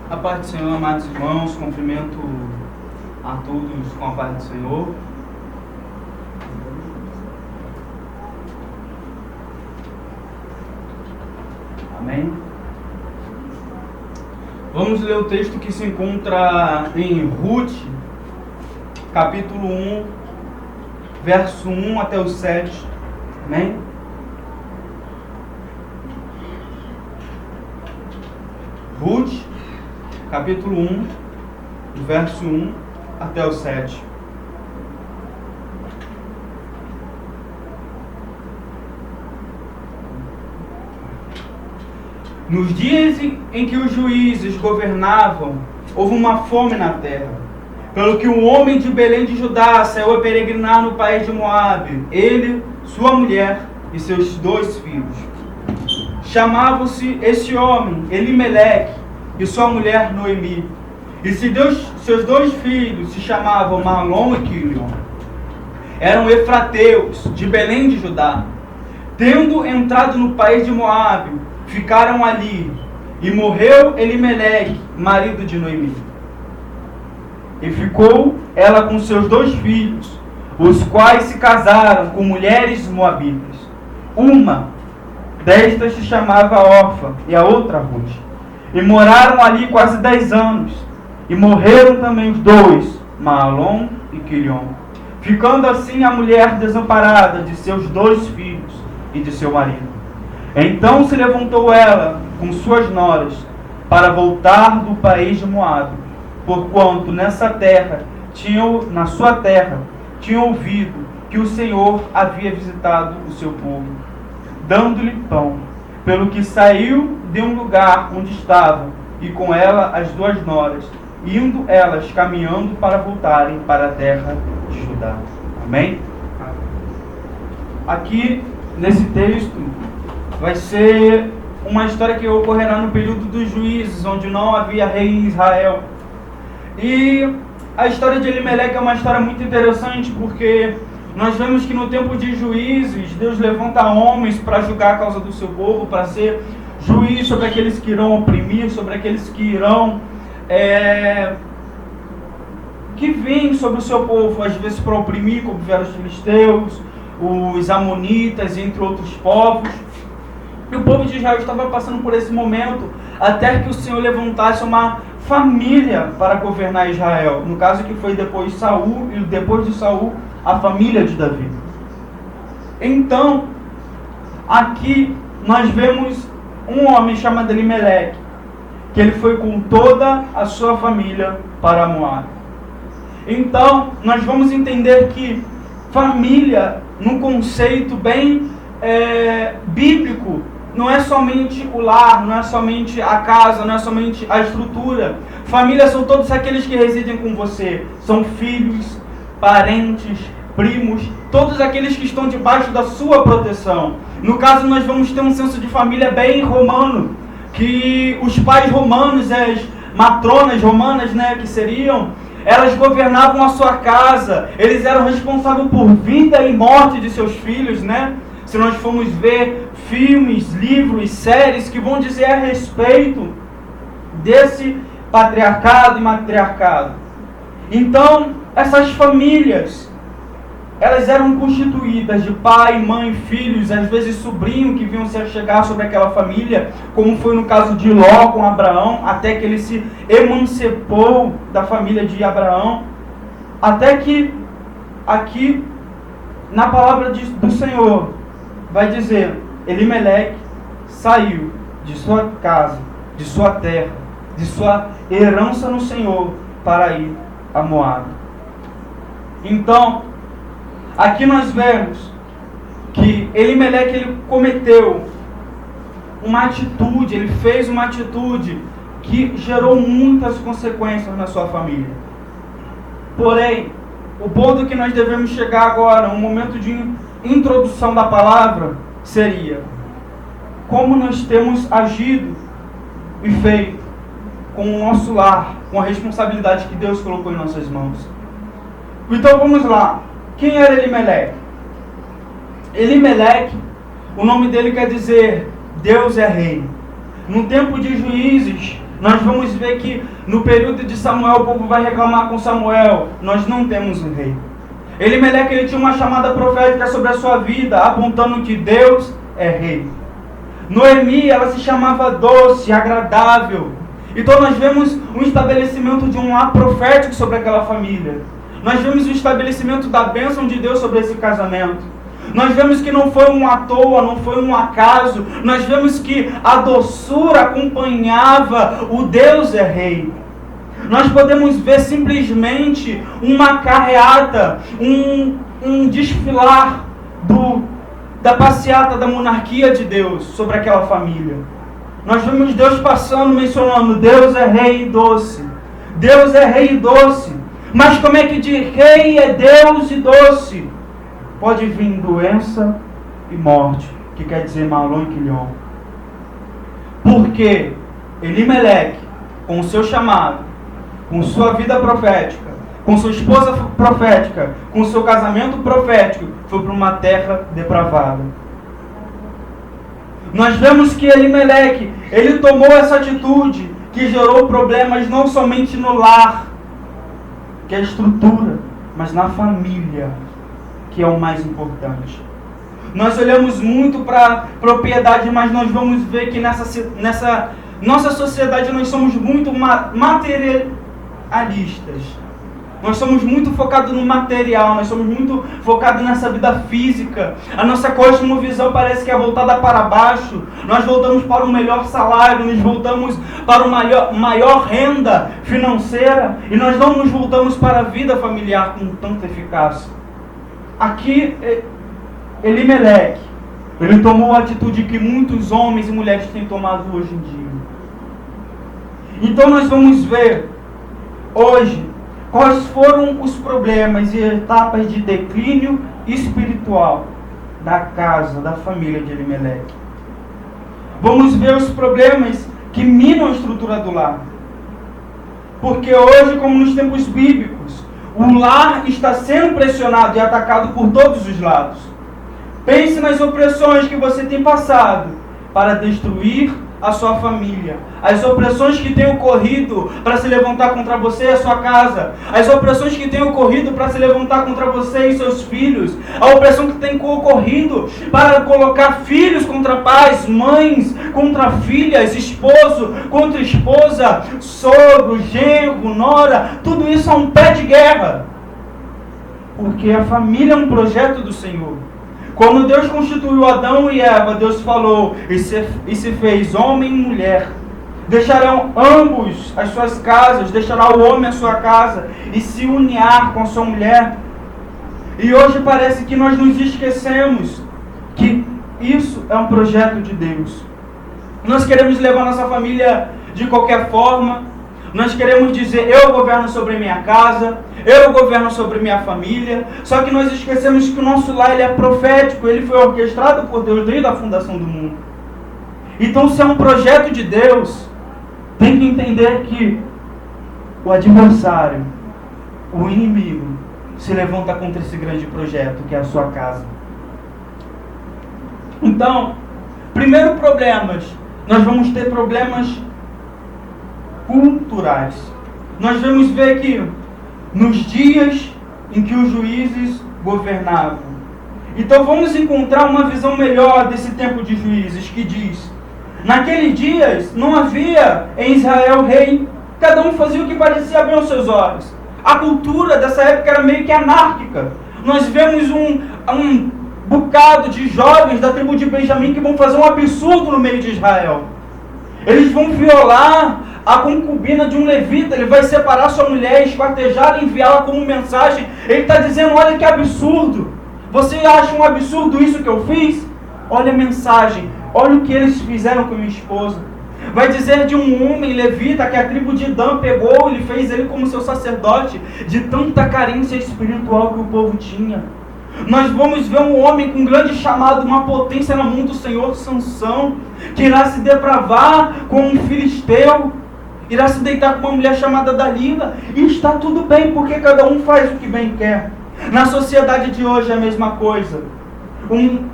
A paz do Senhor, amados irmãos, cumprimento a todos com a paz do Senhor. Amém? Vamos ler o texto que se encontra em Ruth, capítulo 1, verso 1 até o 7. Amém? Ruth, capítulo 1, verso 1 até o 7. Nos dias em que os juízes governavam, houve uma fome na terra, pelo que um homem de Belém de Judá saiu a peregrinar no país de Moabe, ele, sua mulher e seus 2 filhos. Chamavam-se esse homem Elimeleque e sua mulher Noemi. E seus 2 filhos se chamavam Mahlon e Quilion. Eram efrateus, de Belém de Judá. Tendo entrado no país de Moabe, ficaram ali. E morreu Elimeleque, marido de Noemi. E ficou ela com seus 2 filhos, os quais se casaram com mulheres moabitas. Uma destas se chamava Orfa e a outra Ruth. E moraram ali quase 10 anos. E morreram também os 2, Mahlon e Quilion. Ficando assim a mulher desamparada de seus 2 filhos e de seu marido. Então se levantou ela com suas noras para voltar do país de Moabe, porquanto na sua terra tinha ouvido que o Senhor havia visitado o seu povo, dando-lhe pão, pelo que saiu de um lugar onde estava, e com ela as 2 noras, indo elas caminhando para voltarem para a terra de Judá. Amém? Aqui, nesse texto, vai ser uma história que ocorrerá no período dos juízes, onde não havia rei em Israel. E a história de Elimeleque é uma história muito interessante, porque nós vemos que no tempo de juízes, Deus levanta homens para julgar a causa do seu povo, para ser juiz sobre aqueles que irão oprimir, sobre aqueles que irão que vêm sobre o seu povo, às vezes para oprimir, como vieram os filisteus, os amonitas, entre outros povos. E o povo de Israel estava passando por esse momento, até que o Senhor levantasse uma família para governar Israel. No caso que foi depois de Saul, e depois de Saul, a família de Davi. Então, aqui nós vemos um homem chamado Elimeleque, que ele foi com toda a sua família para Moabe. Então, nós vamos entender que família, num conceito bem bíblico, não é somente o lar, não é somente a casa, não é somente a estrutura. Família são todos aqueles que residem com você. São filhos, parentes, primos, todos aqueles que estão debaixo da sua proteção. No caso, nós vamos ter um senso de família bem romano, que os pais romanos, as matronas romanas, que seriam, elas governavam a sua casa, eles eram responsáveis por vida e morte de seus filhos, Se nós formos ver filmes, livros, séries que vão dizer a respeito desse patriarcado e matriarcado. Então, essas famílias, elas eram constituídas de pai, mãe, filhos, às vezes sobrinho que vinham se achegar sobre aquela família, como foi no caso de Ló com Abraão, até que ele se emancipou da família de Abraão, até que aqui, na palavra do Senhor, vai dizer, Elimeleque saiu de sua casa, de sua terra, de sua herança no Senhor, para ir a Moabe. Então, aqui nós vemos que Elimeleque, ele cometeu uma atitude, ele fez uma atitude que gerou muitas consequências na sua família. Porém, o ponto que nós devemos chegar agora, um momento de introdução da palavra, seria como nós temos agido e feito com o nosso lar, com a responsabilidade que Deus colocou em nossas mãos. Então vamos lá. Quem era Elimeleque? Elimeleque, o nome dele quer dizer Deus é rei. No tempo de juízes, Nós vamos ver que no período de Samuel, o povo vai reclamar com Samuel: nós não temos um rei. Elimeleque, ele tinha uma chamada profética sobre a sua vida, apontando que Deus é rei. Noemi, ela se chamava doce, agradável. Então nós vemos um estabelecimento de um lar profético sobre aquela família. Nós vemos o estabelecimento da bênção de Deus sobre esse casamento. Nós vemos que não foi um à toa, não foi um acaso. Nós vemos que a doçura acompanhava o Deus é rei. Nós podemos ver simplesmente uma carreata, um desfilar da passeata da monarquia de Deus sobre aquela família. Nós vemos Deus passando, mencionando: Deus é rei e doce. Deus é rei e doce. Mas como é que de rei é Deus e doce? Pode vir doença e morte, que quer dizer Malon e Quilion. Porque Elimeleque, com o seu chamado, com sua vida profética, com sua esposa profética, com seu casamento profético, foi para uma terra depravada. Nós vemos que Elimeleque, ele tomou essa atitude que gerou problemas não somente no lar, que é a estrutura, mas na família, que é o mais importante. Nós olhamos muito para a propriedade, mas nós vamos ver que nessa nossa sociedade nós somos muito materialistas. Nós somos muito focados no material, nós somos muito focados nessa vida física. A nossa cosmovisão parece que é voltada para baixo. Nós voltamos para um melhor salário, nos voltamos para uma maior renda financeira e nós não nos voltamos para a vida familiar com tanta eficácia. Aqui, Elimeleque, ele tomou a atitude que muitos homens e mulheres têm tomado hoje em dia. Então nós vamos ver hoje quais foram os problemas e etapas de declínio espiritual da casa, da família de Elimeleque. Vamos ver os problemas que minam a estrutura do lar. Porque hoje, como nos tempos bíblicos, o lar está sendo pressionado e atacado por todos os lados. Pense nas opressões que você tem passado para destruir a sua família. As opressões que têm ocorrido para se levantar contra você e a sua casa. As opressões que têm ocorrido para se levantar contra você e seus filhos. A opressão que tem ocorrido para colocar filhos contra pais, mães contra filhas, esposo contra esposa, sogro, genro, nora. Tudo isso é um pé de guerra. Porque a família é um projeto do Senhor. Quando Deus constituiu Adão e Eva, Deus falou, e se fez homem e mulher. Deixarão ambos as suas casas, deixará o homem a sua casa, e se unirá com a sua mulher. E hoje parece que nós nos esquecemos que isso é um projeto de Deus. Nós queremos levar nossa família de qualquer forma. Nós queremos dizer, eu governo sobre minha casa, eu governo sobre minha família. Só que nós esquecemos que o nosso lar ele é profético, ele foi orquestrado por Deus desde a fundação do mundo. Então, se é um projeto de Deus, tem que entender que o adversário, o inimigo, se levanta contra esse grande projeto que é a sua casa. Então, primeiro nós vamos ter problemas culturais. Nós vamos ver que nos dias em que os juízes governavam. Então vamos encontrar uma visão melhor desse tempo de juízes que diz: naqueles dias não havia em Israel rei, cada um fazia o que parecia bem aos seus olhos. A cultura dessa época era meio que anárquica. Nós vemos um bocado de jovens da tribo de Benjamim que vão fazer um absurdo no meio de Israel. Eles vão violar a concubina de um levita, ele vai separar sua mulher, esquartejar e enviá-la como mensagem. Ele está dizendo, olha que absurdo. Você acha um absurdo isso que eu fiz? Olha a mensagem, olha o que eles fizeram com minha esposa. Vai dizer de um homem levita que a tribo de Dan pegou, ele fez ele como seu sacerdote, de tanta carência espiritual que o povo tinha. Nós vamos ver um homem com um grande chamado, uma potência na mão do Senhor, Sansão, que irá se depravar com um filisteu, irá se deitar com uma mulher chamada Dalila, e está tudo bem, porque cada um faz o que bem quer. Na sociedade de hoje é a mesma coisa.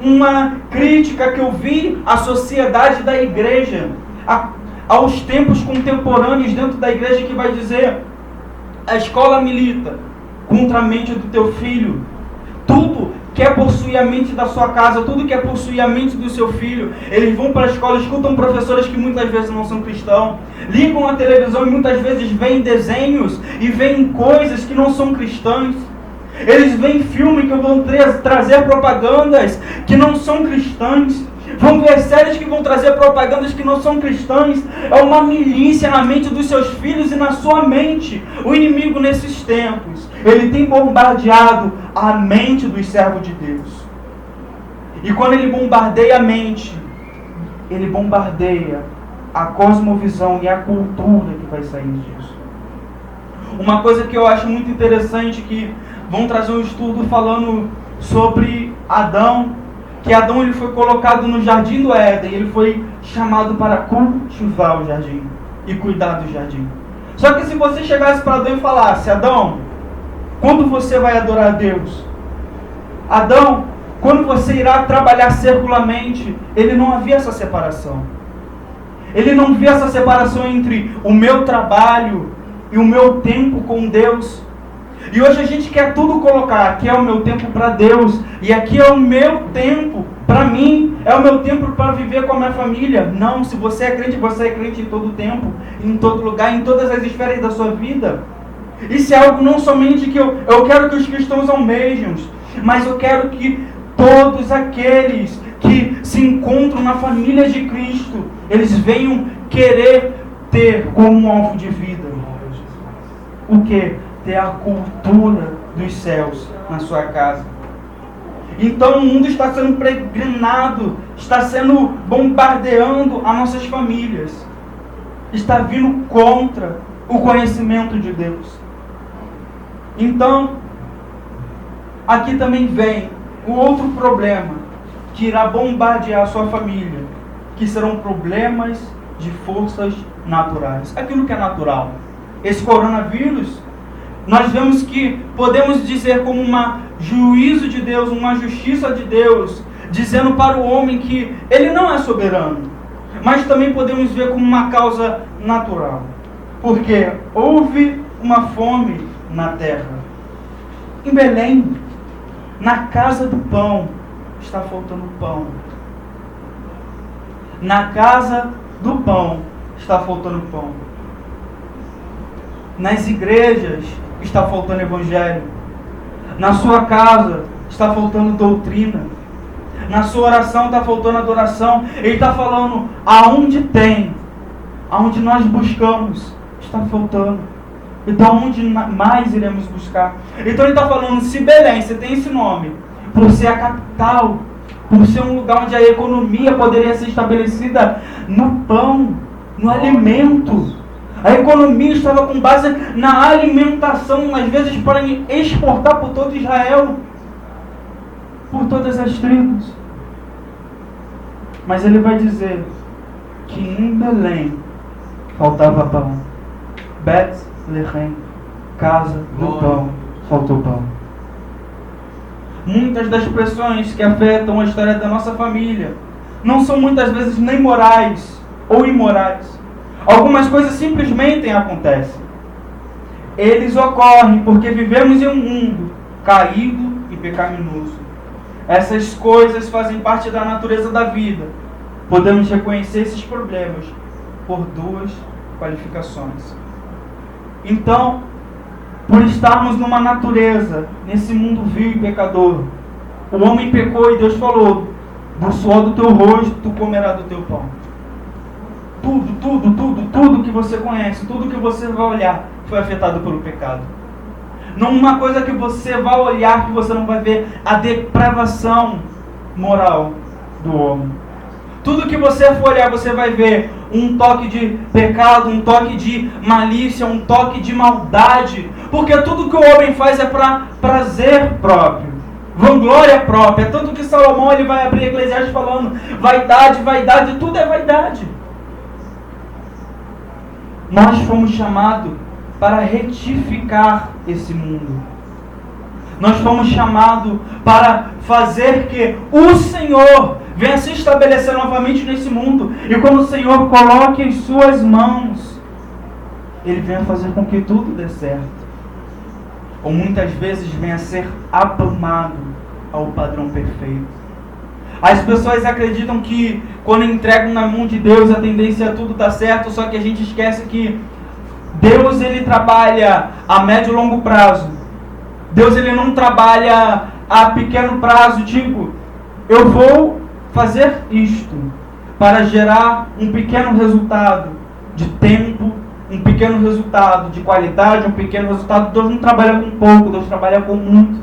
Uma crítica que eu vi à sociedade da igreja, aos tempos contemporâneos dentro da igreja que vai dizer: a escola milita contra a mente do teu filho. Tudo quer possuir a mente da sua casa, tudo quer possuir a mente do seu filho. Eles vão para a escola, escutam professores que muitas vezes não são cristãos, ligam a televisão e muitas vezes veem desenhos e veem coisas que não são cristãs. Eles veem filmes que vão trazer propagandas que não são cristãs. Vão ver séries que vão trazer propagandas que não são cristãs. É uma milícia na mente dos seus filhos e na sua mente. O inimigo nesses tempos, ele tem bombardeado a mente dos servos de Deus. E quando ele bombardeia a mente, ele bombardeia a cosmovisão e a cultura que vai sair disso. Uma coisa que eu acho muito interessante, que vão trazer um estudo falando sobre Adão, que Adão ele foi colocado no jardim do Éden, ele foi chamado para cultivar o jardim e cuidar do jardim. Só que se você chegasse para Adão e falasse: Adão, quando você vai adorar a Deus? Adão, quando você irá trabalhar secularmente? Ele não havia essa separação. Ele não via essa separação entre o meu trabalho e o meu tempo com Deus. E hoje a gente quer tudo colocar: aqui é o meu tempo para Deus, e aqui é o meu tempo para mim, é o meu tempo para viver com a minha família. Não, se você é crente em todo tempo, em todo lugar, em todas as esferas da sua vida. Isso é algo não somente que eu quero que os cristãos almejem, mas eu quero que todos aqueles que se encontram na família de Cristo, eles venham querer ter como alvo de vida o que? Ter a cultura dos céus na sua casa. Então o mundo está sendo impregnado, está sendo bombardeando as nossas famílias, está vindo contra o conhecimento de Deus. Então aqui também vem o outro problema que irá bombardear a sua família, que serão problemas de forças naturais. Aquilo que é natural. Esse coronavírus, nós vemos que podemos dizer como um juízo de Deus, uma justiça de Deus, dizendo para o homem que ele não é soberano. Mas também podemos ver como uma causa natural. Porque houve uma fome na terra. Em Belém, na casa do pão, está faltando pão. Na casa do pão, está faltando pão. Nas igrejas, está faltando evangelho. Na sua casa está faltando doutrina. Na sua oração está faltando adoração. Ele está falando: aonde tem, aonde nós buscamos, está faltando. Então onde mais iremos buscar? Então ele está falando: se Belém, você tem esse nome, por ser a capital, por ser um lugar onde a economia poderia ser estabelecida no pão, no alimento. A economia estava com base na alimentação, às vezes para exportar por todo Israel, por todas as tribos. Mas ele vai dizer que em Belém faltava pão. Betlehem, casa do pão, faltou pão. Muitas das pressões que afetam a história da nossa família não são muitas vezes nem morais ou imorais. Algumas coisas simplesmente acontecem. Eles ocorrem porque vivemos em um mundo caído e pecaminoso. Essas coisas fazem parte da natureza da vida. Podemos reconhecer esses problemas por duas qualificações. Então, por estarmos numa natureza, nesse mundo vil e pecador, o homem pecou e Deus falou: do suor do teu rosto tu comerás do teu pão. Tudo que você conhece, tudo que você vai olhar foi afetado pelo pecado. Não uma coisa que você vai olhar que você não vai ver a depravação moral do homem. Tudo que você for olhar, você vai ver um toque de pecado, um toque de malícia, um toque de maldade. Porque tudo que o homem faz é para prazer próprio, vanglória própria. Tanto que Salomão ele vai abrir Eclesiastes falando: vaidade, tudo é vaidade. Nós fomos chamados para retificar esse mundo. Nós fomos chamados para fazer que o Senhor venha se estabelecer novamente nesse mundo. E quando o Senhor coloque em suas mãos, Ele venha fazer com que tudo dê certo. Ou muitas vezes venha ser aprumado ao padrão perfeito. As pessoas acreditam que quando entregam na mão de Deus a tendência a tudo dar certo, só que a gente esquece que Deus, Ele trabalha a médio e longo prazo. Deus, Ele não trabalha a pequeno prazo, tipo, eu vou fazer isto para gerar um pequeno resultado de tempo, um pequeno resultado de qualidade, um pequeno resultado. Deus não trabalha com pouco, Deus trabalha com muito.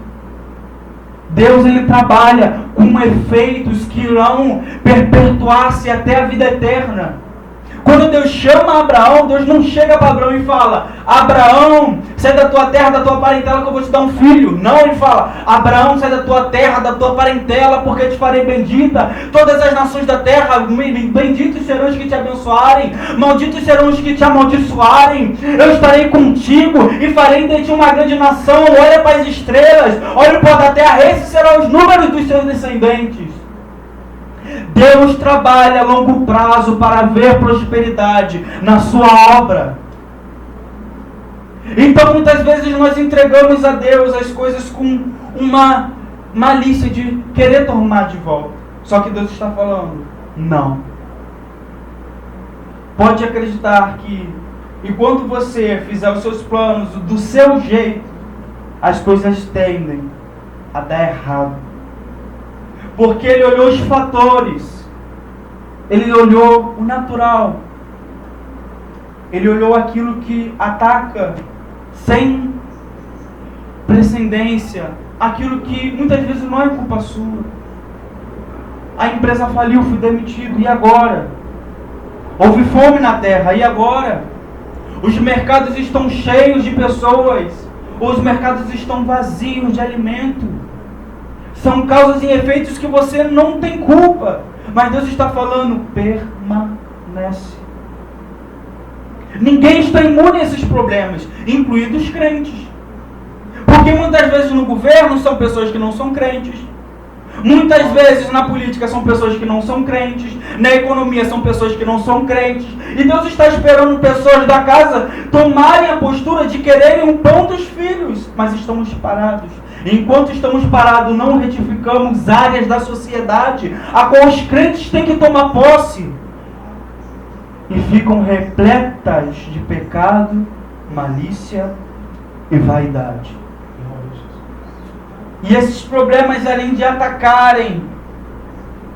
Deus, Ele trabalha com efeitos que irão perpetuar-se até a vida eterna. Quando Deus chama Abraão, Deus não chega para Abraão e fala: Abraão, sai da tua terra, da tua parentela, que eu vou te dar um filho. Não, Ele fala: Abraão, sai da tua terra, da tua parentela, porque eu te farei bendita. Todas as nações da terra, benditos serão os que te abençoarem, malditos serão os que te amaldiçoarem. Eu estarei contigo e farei de ti uma grande nação. Olha para as estrelas, olha o pó da terra, esses serão os números dos seus descendentes. Deus trabalha a longo prazo para ver prosperidade na sua obra. Então muitas vezes nós entregamos a Deus as coisas com uma malícia de querer tomar de volta. Só que Deus está falando: não. Pode acreditar que enquanto você fizer os seus planos do seu jeito, as coisas tendem a dar errado. Porque Ele olhou os fatores, Ele olhou o natural, Ele olhou aquilo que ataca sem precedência, aquilo que muitas vezes não é culpa sua. A empresa faliu, fui demitido, e agora? Houve fome na terra, e agora? Os mercados estão cheios de pessoas, os mercados estão vazios de alimento. São causas e efeitos que você não tem culpa. Mas Deus está falando: permanece. Ninguém está imune a esses problemas, incluídos os crentes. Porque muitas vezes no governo são pessoas que não são crentes. Muitas vezes na política são pessoas que não são crentes. Na economia são pessoas que não são crentes. E Deus está esperando pessoas da casa tomarem a postura de quererem o pão dos filhos. Mas estamos parados. Enquanto estamos parados, não retificamos áreas da sociedade a qual os crentes têm que tomar posse. E ficam repletas de pecado, malícia e vaidade. E esses problemas, além de atacarem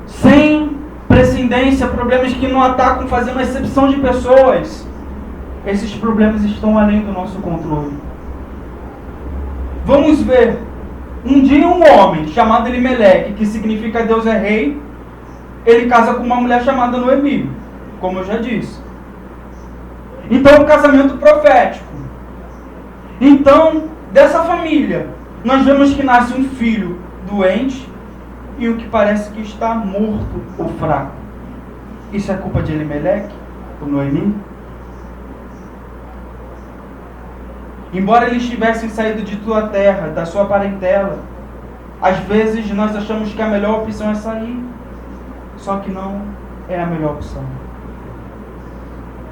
sem precedência, problemas que não atacam fazendo exceção de pessoas, esses problemas estão além do nosso controle. Vamos ver. Um dia um homem chamado Elimeleque, que significa Deus é rei, ele casa com uma mulher chamada Noemi, como eu já disse. Então é um casamento profético. Então, dessa família, nós vemos que nasce um filho doente e um que parece que está morto ou fraco. Isso é culpa de Elimeleque ou Noemi? Embora eles tivessem saído de tua terra, da sua parentela, às vezes nós achamos que a melhor opção é sair. Só que não é a melhor opção.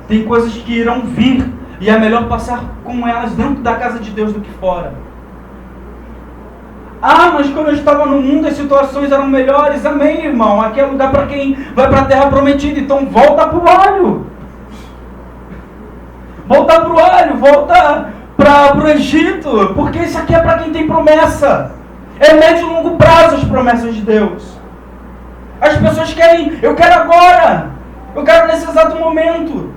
Tem coisas que irão vir e é melhor passar com elas dentro da casa de Deus do que fora. Ah, mas quando eu estava no mundo as situações eram melhores. Amém, irmão. Aqui é lugar para quem vai para a terra prometida. Então volta para o alho. Volta para o alho. Volta para o Egito. Porque isso aqui é para quem tem promessa. É médio e longo prazo as promessas de Deus. As pessoas querem, eu quero agora. Eu quero nesse exato momento.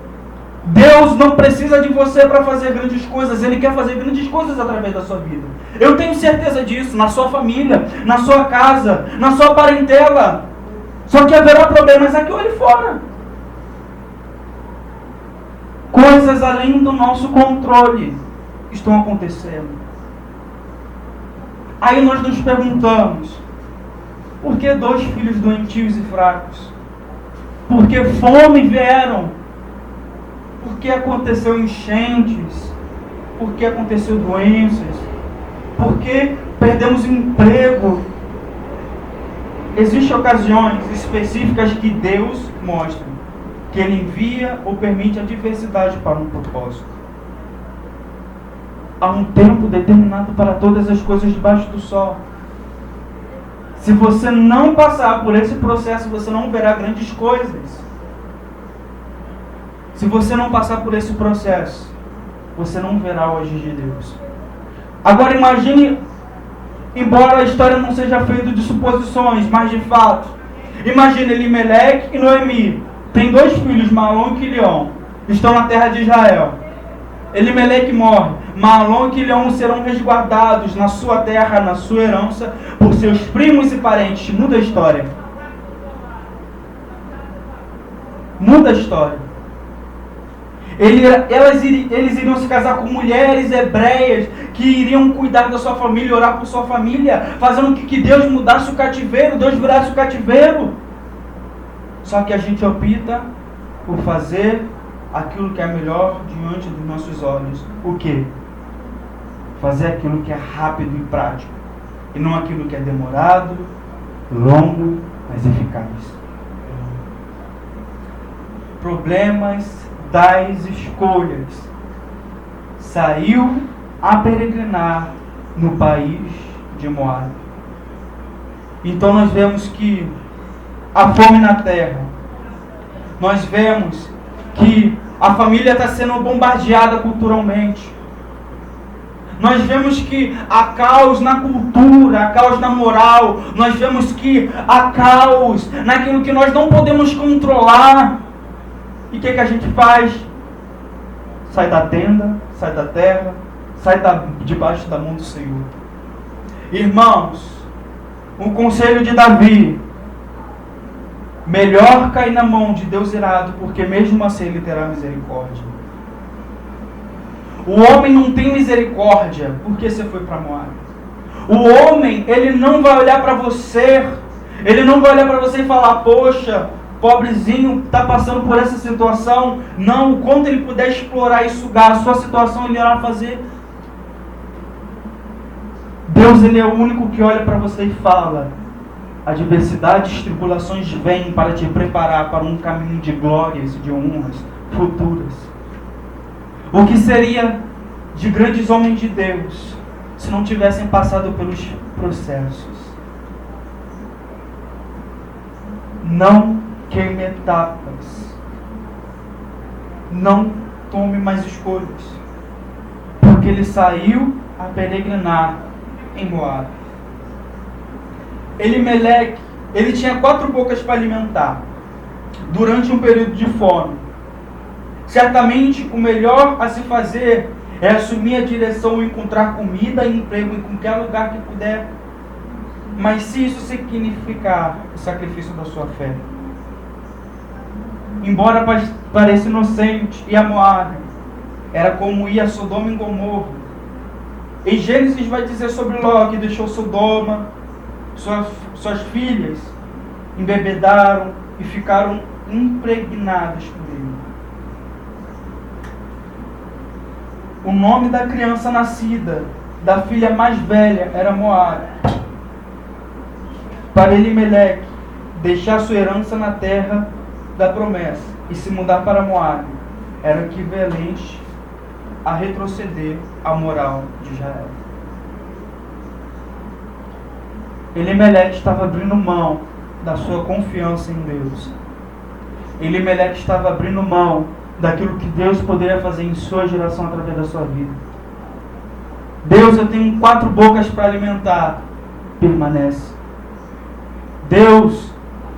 Deus não precisa de você para fazer grandes coisas. Ele quer fazer grandes coisas através da sua vida. Eu tenho certeza disso. Na sua família, na sua casa, na sua parentela. Só que haverá problemas aqui ou ali fora. Coisas além do nosso controle estão acontecendo. Aí nós nos perguntamos: por que 2 filhos doentios e fracos? Por que fome vieram? Por que aconteceu enchentes? Por que aconteceu doenças? Por que perdemos emprego? existem ocasiões específicas que Deus mostra que Ele envia ou permite a diversidade para um propósito. Há um tempo determinado para todas as coisas debaixo do sol. Se você não passar por esse processo, você não verá grandes coisas. Se você não passar por esse processo, você não verá o agir de Deus. Agora imagine, embora a história não seja feita de suposições, mas de fato. Imagine Elimeleque e Noemi. Tem 2 filhos, Malom e Quilion. Estão na terra de Israel. Elimeleque morre. Malom e Quilion serão resguardados na sua terra, na sua herança, por seus primos e parentes. Muda a história. Muda a história. Eles iriam se casar com mulheres hebreias que iriam cuidar da sua família, orar por sua família, fazendo com que Deus mudasse o cativeiro, Deus virasse o cativeiro. Só que a gente opta por fazer aquilo que é melhor diante dos nossos olhos. O quê? Fazer aquilo que é rápido e prático, e não aquilo que é demorado, longo, mas eficaz. Problemas das escolhas. Saiu a peregrinar no país de Moabe. Então nós vemos que a fome na terra. Nós vemos que a família está sendo bombardeada culturalmente. Nós vemos que há caos na cultura, há caos na moral. Nós vemos que há caos naquilo que nós não podemos controlar. E o que a gente faz? Sai da tenda, sai da terra, sai debaixo da mão do Senhor. Irmãos, o conselho de Davi: melhor cair na mão de Deus irado, porque mesmo assim Ele terá misericórdia. O homem não tem misericórdia porque você foi para Moabe. O homem, ele não vai olhar para você, ele não vai olhar para você e falar: poxa, pobrezinho, está passando por essa situação. Não, o quanto ele puder explorar e sugar a sua situação, ele irá fazer. Deus, Ele é o único que olha para você e fala: adversidades, tribulações vêm para te preparar para um caminho de glórias e de honras futuras. O que seria de grandes homens de Deus se não tivessem passado pelos processos? Não queime etapas. Não tome mais escolhas. Porque ele saiu a peregrinar em Moabe. Elimeleque, ele tinha 4 bocas para alimentar durante um período de fome. Certamente o melhor a se fazer é assumir a direção e encontrar comida e emprego em qualquer lugar que puder. Mas se isso significar o sacrifício da sua fé, embora pareça inocente, e a Moabe era como ir a Sodoma e Gomorra. Em Gênesis vai dizer sobre Ló, que deixou Sodoma, suas filhas embebedaram e ficaram impregnadas por ele. O nome da criança nascida, da filha mais velha, era Moabe. Para Elimeleque deixar sua herança na terra da promessa e se mudar para Moabe era equivalente a retroceder a moral de Israel. Elimeleque estava abrindo mão da sua confiança em Deus. Elimeleque estava abrindo mão daquilo que Deus poderia fazer em sua geração através da sua vida. Deus, eu tenho 4 bocas para alimentar. Permanece. Deus,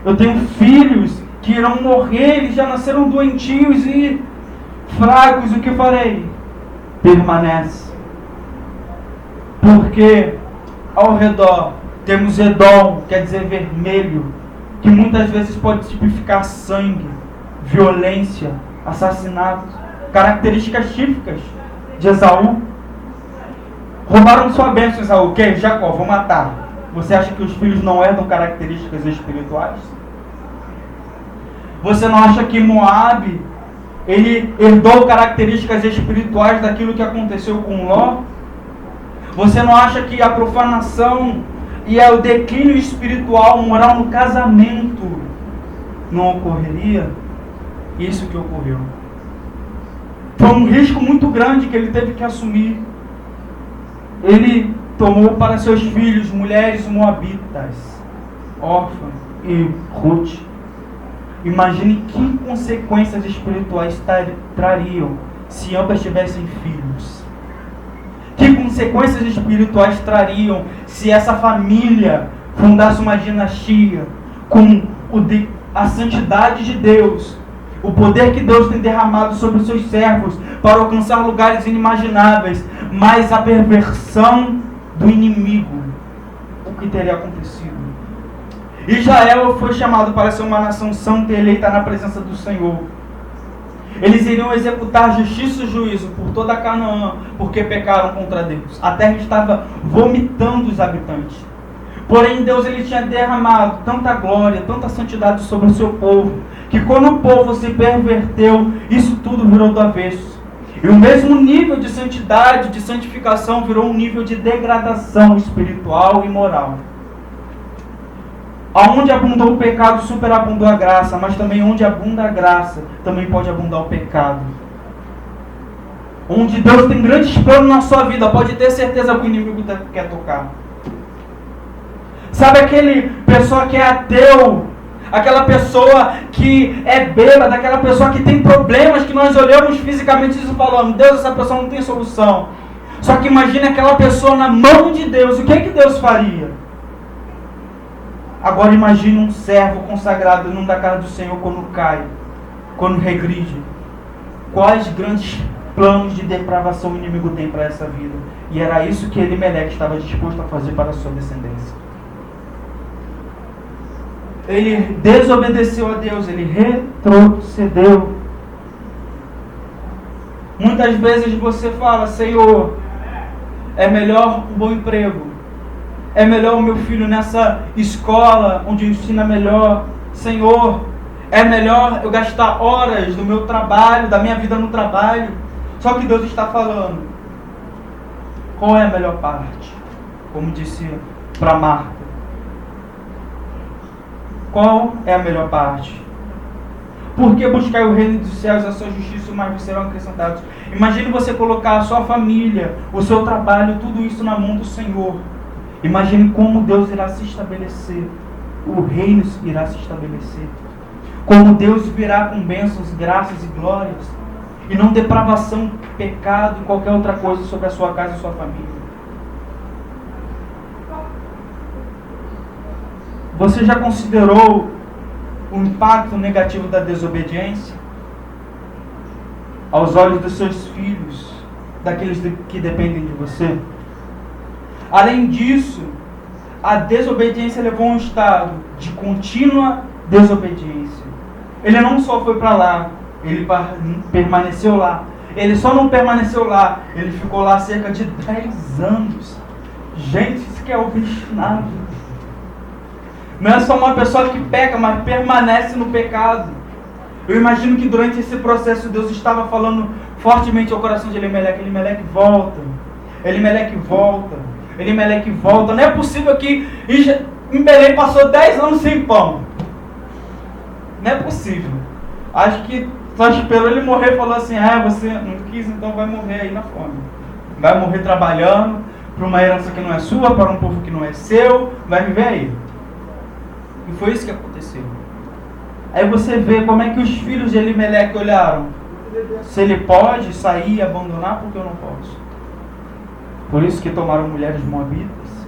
eu tenho filhos que irão morrer, eles já nasceram doentios e fracos, o que farei? Permanece. Porque ao redor temos Edom, quer dizer vermelho, que muitas vezes pode tipificar sangue, violência, assassinato, características típicas de Esaú. Roubaram sua bênção, Esaú. Que? Jacó, vou matar. Você acha que os filhos não herdam características espirituais? Você não acha que Moabe, ele herdou características espirituais daquilo que aconteceu com Ló? Você não acha que a profanação e o declínio espiritual, moral no casamento não ocorreria, isso que ocorreu. Foi um risco muito grande que ele teve que assumir. Ele tomou para seus filhos mulheres moabitas, Orfa e Ruth. Imagine que consequências espirituais trariam se ambas tivessem filhos. Que consequências espirituais trariam se essa família fundasse uma dinastia com a santidade de Deus, o poder que Deus tem derramado sobre os seus servos para alcançar lugares inimagináveis, mas a perversão do inimigo, o que teria acontecido? Israel foi chamado para ser uma nação santa e eleita na presença do Senhor. Eles iriam executar justiça e juízo por toda a Canaã, porque pecaram contra Deus. A terra estava vomitando os habitantes. Porém, Deus ele tinha derramado tanta glória, tanta santidade sobre o seu povo, que quando o povo se perverteu, isso tudo virou do avesso. E o mesmo nível de santidade, de santificação, virou um nível de degradação espiritual e moral. Aonde abundou o pecado, superabundou a graça, mas também onde abunda a graça, também pode abundar o pecado. Onde Deus tem grandes planos na sua vida, pode ter certeza que o inimigo quer tocar. Sabe aquele pessoa que é ateu, aquela pessoa que é bêbada, aquela pessoa que tem problemas, que nós olhamos fisicamente e falamos, Deus, essa pessoa não tem solução. Só que imagine aquela pessoa na mão de Deus, o que é que Deus faria? Agora imagine um servo consagrado num da casa do Senhor quando cai, quando regride. Quais grandes planos de depravação o inimigo tem para essa vida? E era isso que Elimeleque estava disposto a fazer para a sua descendência. Ele desobedeceu a Deus, ele retrocedeu. Muitas vezes você fala, Senhor, é melhor um bom emprego. É melhor o meu filho nessa escola onde ensina melhor. Senhor, é melhor eu gastar horas do meu trabalho, da minha vida no trabalho. Só que Deus está falando, qual é a melhor parte? Como disse para Marta. Qual é a melhor parte? Porque buscar o reino dos céus, a sua justiça, mais serão acrescentados. Imagine você colocar a sua família, o seu trabalho, tudo isso na mão do Senhor. Imagine como Deus irá se estabelecer. O reino irá se estabelecer. Como Deus virá com bênçãos, graças e glórias. E não depravação, pecado e qualquer outra coisa sobre a sua casa e a sua família. Você já considerou o impacto negativo da desobediência? Aos olhos dos seus filhos, daqueles que dependem de você? Além disso, a desobediência levou a um estado de contínua desobediência. Ele não só foi para lá, ele permaneceu lá. Ele só não permaneceu lá, ele ficou lá cerca de 10 anos. Gente, isso que é obstinado. Não é só uma pessoa que peca, mas permanece no pecado. Eu imagino que durante esse processo Deus estava falando fortemente ao coração de Elimeleque. Elimeleque volta. Elimeleque volta. Elimeleque volta. Não é possível que em Belém passou 10 anos sem pão. Não é possível. Acho que só esperou ele morrer e falou assim, você não quis, então vai morrer aí na fome. Vai morrer trabalhando para uma herança que não é sua, para um povo que não é seu, vai viver aí. E foi isso que aconteceu. Aí você vê como é que os filhos de Elimeleque olharam. Se ele pode sair e abandonar, porque eu não posso. Por isso que tomaram mulheres moabitas.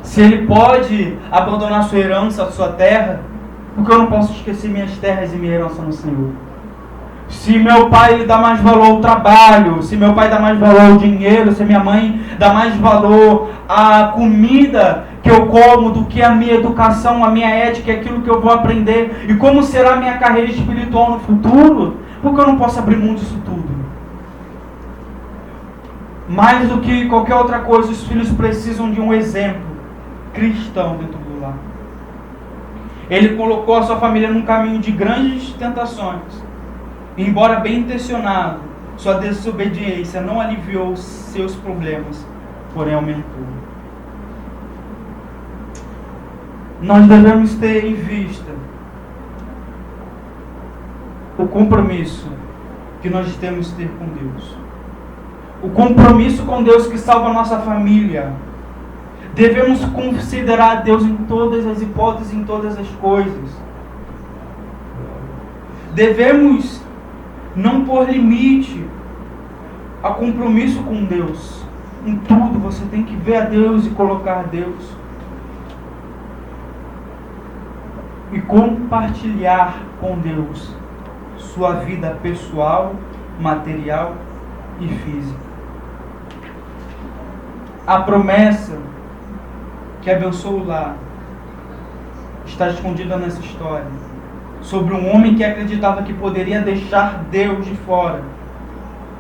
Se ele pode abandonar sua herança, sua terra, porque eu não posso esquecer minhas terras e minha herança no Senhor. Se meu pai dá mais valor ao trabalho, se meu pai dá mais valor ao dinheiro, se minha mãe dá mais valor à comida que eu como do que a minha educação, a minha ética, aquilo que eu vou aprender, e como será a minha carreira espiritual no futuro, porque eu não posso abrir mão disso tudo. Mais do que qualquer outra coisa, os filhos precisam de um exemplo cristão dentro do lar. Ele colocou a sua família num caminho de grandes tentações. Embora bem intencionado, sua desobediência não aliviou seus problemas, porém aumentou. nós devemos ter em vista o compromisso que nós temos que ter com Deus. O compromisso com Deus que salva a nossa família. Devemos considerar Deus em todas as hipóteses, em todas as coisas. Devemos não pôr limite a compromisso com Deus. Em tudo você tem que ver a Deus e colocar Deus. E compartilhar com Deus sua vida pessoal, material e física. A promessa que abençoa o lar está escondida nessa história, sobre um homem que acreditava que poderia deixar Deus de fora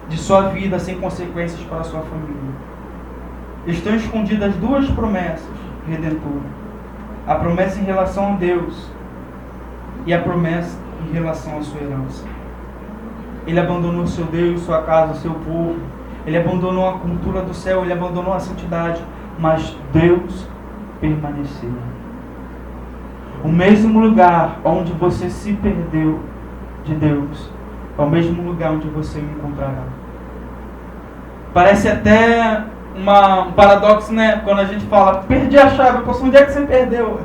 de sua vida sem consequências para a sua família. Estão escondidas duas promessas redentoras: a promessa em relação a Deus e a promessa em relação à sua herança. Ele abandonou seu Deus, sua casa, seu povo. Ele abandonou a cultura do céu, ele abandonou a santidade, mas Deus permaneceu. O mesmo lugar onde você se perdeu de Deus é o mesmo lugar onde você o encontrará. Parece até um paradoxo, né? Quando a gente fala, perdi a chave, onde é que você perdeu?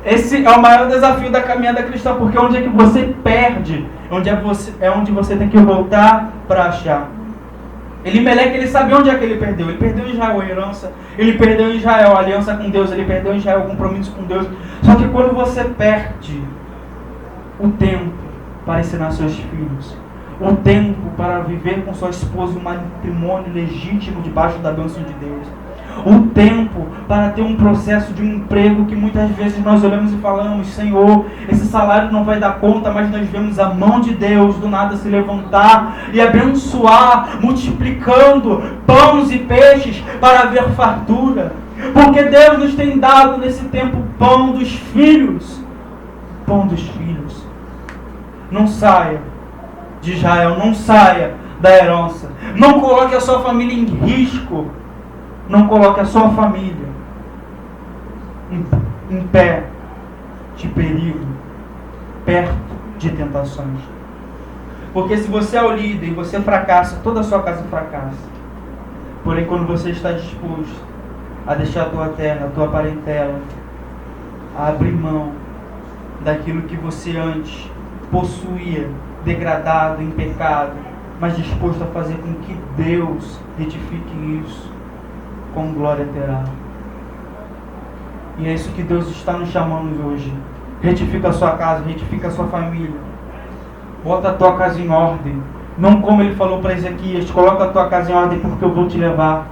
Esse é o maior desafio da caminhada cristã, porque onde é que você perde, é onde você tem que voltar para achar. Elimeleque, ele sabia onde é que ele perdeu. Ele perdeu em Israel a herança, ele perdeu em Israel a aliança com Deus, ele perdeu em Israel o compromisso com Deus. Só que quando você perde o tempo para ensinar seus filhos, o tempo para viver com sua esposa um matrimônio legítimo debaixo da bênção de Deus, o tempo para ter um processo de um emprego que muitas vezes nós olhamos e falamos, Senhor, esse salário não vai dar conta, mas nós vemos a mão de Deus do nada se levantar e abençoar, multiplicando pães e peixes para haver fartura, porque Deus nos tem dado nesse tempo pão dos filhos. Pão dos filhos. Não saia de Israel, não saia da herança, não coloque a sua família em risco. Não coloque a sua família em pé de perigo, perto de tentações. Porque se você é o líder e você fracassa, toda a sua casa fracassa. Porém, quando você está disposto a deixar a tua terra, a tua parentela, a abrir mão daquilo que você antes possuía, degradado, em pecado, mas disposto a fazer com que Deus retifique isso, com glória terá. E é isso que Deus está nos chamando hoje. Retifica a sua casa, retifica a sua família. Bota a tua casa em ordem. Não como ele falou para Ezequias, coloca a tua casa em ordem porque eu vou te levar.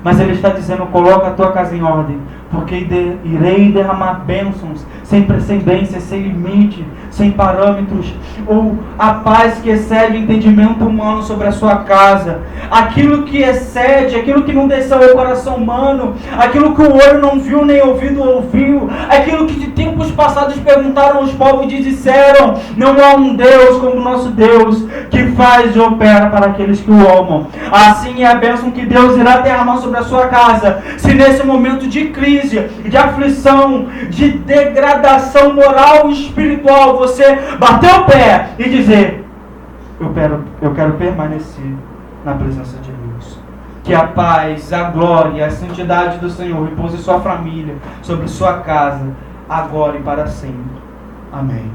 Mas ele está dizendo, coloca a tua casa em ordem, porque irei derramar bênçãos sem precedência, sem limite, sem parâmetros, ou a paz que excede o entendimento humano sobre a sua casa. Aquilo que excede, aquilo que não desceu ao coração humano, aquilo que o olho não viu, nem ouvido ouviu, aquilo que de tempos passados perguntaram os povos e disseram, não há um Deus como o nosso Deus, que faz e opera para aqueles que o amam. Assim é a bênção que Deus irá derramar sobre a sua casa, se nesse momento de crise, de aflição, de degradação moral e espiritual, você bater o pé e dizer, eu quero permanecer na presença de Deus. Que a paz, a glória e a santidade do Senhor repouse sua família, sobre sua casa, agora e para sempre. Amém.